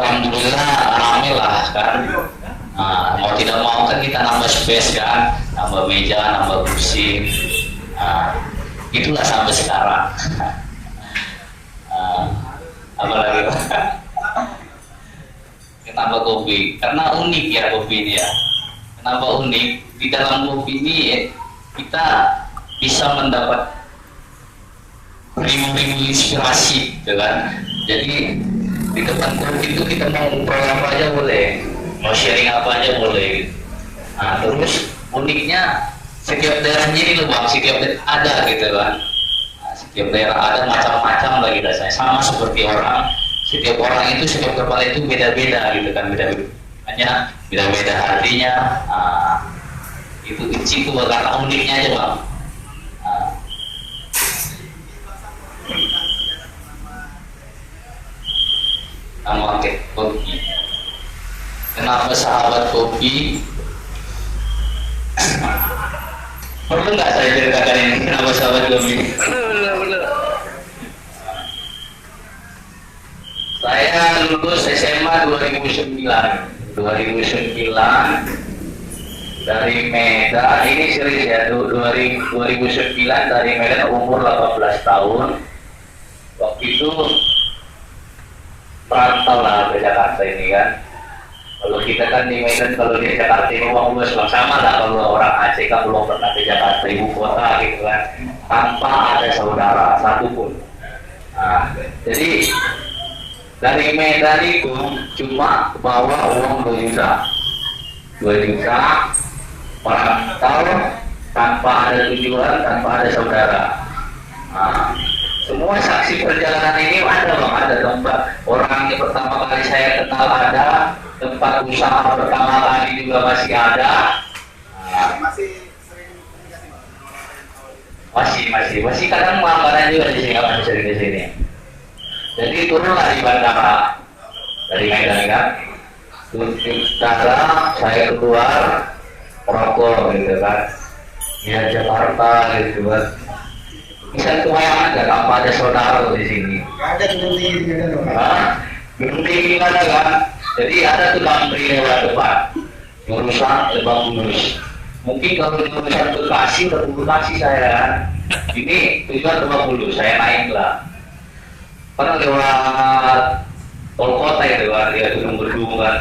alhamdulillah rame lah kan. Nah, mau tidak mau kan kita nambah space kan, nambah meja, nambah kursi. Nah, itulah sampai sekarang. Apalagi kenapa kopi? Karena unik ya kopi ini ya. Kenapa unik? Di dalam kopi ini kita bisa mendapat ribu-ribu inspirasi, gitu kan? Jadi di tempat kopi itu kita mau ngobrol apa aja boleh, mau sharing apa aja boleh. Gitu. Nah, terus uniknya setiap daerahnya ini loh bang, setiap daerah ada gitu kan. Nah, setiap daerah ada macam-macam lagi rasanya, sama seperti orang. Setiap orang itu, setiap kepala itu beda-beda gitu kan, beda-beda. Hanya beda-beda artinya. Nah, itu karena uniknya aja bang. Nah, nama kopi. Kenapa sahabat kopi? Perlu nggak saya ceritakan ini kenapa sahabat kopi? Saya lulus SMA 2009 dari Medan. Ini serius ya, 2009 dari Medan, umur 18 tahun. Waktu itu perantau lah ke Jakarta ini kan. Kalau kita kan di Medan, kalau di Jakarta ini uang sama lah. Kalau orang Aceh kan belum pernah ke Jakarta, ibu kota gitu kan, tanpa ada saudara satupun. Nah, jadi dari Medan itu cuma bawa uang 2 juta perantau, tanpa ada tujuan, tanpa ada saudara. Nah, semua saksi perjalanan ini ada bang, ada tempat orang yang pertama kali saya kenal ada, tempat usaha pertama kali juga masih ada. Nah, masih kadang langganan juga di sini, masih sering di sini. Jadi turunlah di bandara dari Medan kan, bandara saya keluar merokok gitu kan, ya Jakarta gitu kan. Bisa kebayang nggak tanpa ada saudara di sini? Ada gedung tinggi di Medan. Gedung tinggi ada kan? Jadi ada tuh Damri lewat depan, jurusan Lebak Bulus. Mungkin kalau jurusan Bekasi saya kan, ini tujuan Lebak Bulus, saya naik lah. Karena lewat tol kota ya, lewat gedung-gedung kan.